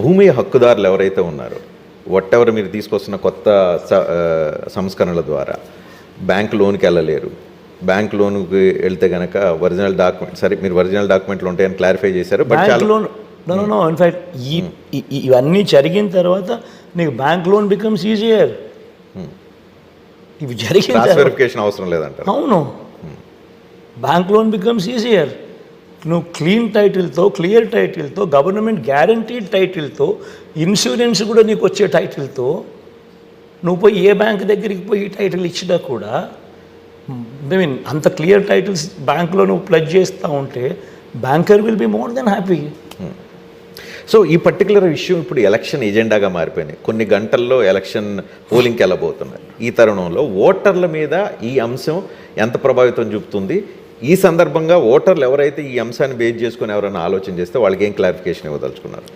భూమి హక్కుదారులు ఎవరైతే ఉన్నారో వాటెవర్ మీరు తీసుకొస్తున్న కొత్త సంస్కరణల ద్వారా బ్యాంక్ లోన్కి వెళ్ళలేరు. బ్యాంక్ లోన్కి వెళ్తే కనుక ఒరిజినల్ డాక్యుమెంట్, సరే మీరు ఒరిజినల్ డాక్యుమెంట్లు ఉంటాయని క్లారిఫై చేశారు, బట్ చాలా లోన్ నో ఇన్ఫ్యాక్ట్ ఇవన్నీ జరిగిన తర్వాత నీకు బ్యాంక్ లోన్ బికమ్స్ ఈజియర్. ఇవి జరిగిన వెరిఫికేషన్ అవసరం లేదంటారు. అవును, బ్యాంక్ లోన్ బికమ్స్ ఈజియర్. నువ్వు క్లీన్ టైటిల్తో, క్లియర్ టైటిల్తో, గవర్నమెంట్ గ్యారంటీడ్ టైటిల్తో, ఇన్సూరెన్స్ కూడా నీకు వచ్చే టైటిల్తో నువ్వు పోయి ఏ బ్యాంక్ దగ్గరికి పోయి టైటిల్ ఇచ్చినా కూడా, ఐ మీన్ అంత క్లియర్ టైటిల్స్ బ్యాంక్లో నువ్వు ప్లజ్ చేస్తూ ఉంటే banker will be more than happy. So ఈ పర్టికులర్ ఇష్యూ ఇప్పుడు ఎలక్షన్ ఎజెండాగా మారిపోయినాయి. కొన్ని గంటల్లో ఎలక్షన్ పోలింగ్కి వెళ్ళబోతున్నాయి. ఈ తరుణంలో ఓటర్ల మీద ఈ అంశం ఎంత ప్రభావితం చూపుతుంది? ఈ సందర్భంగా ఓటర్లు ఎవరైతే ఈ అంశాన్ని బేస్ చేసుకుని ఎవరైనా ఆలోచన చేస్తే వాళ్ళకి ఏం క్లారిఫికేషన్ ఇవ్వదలుచుకున్నారు?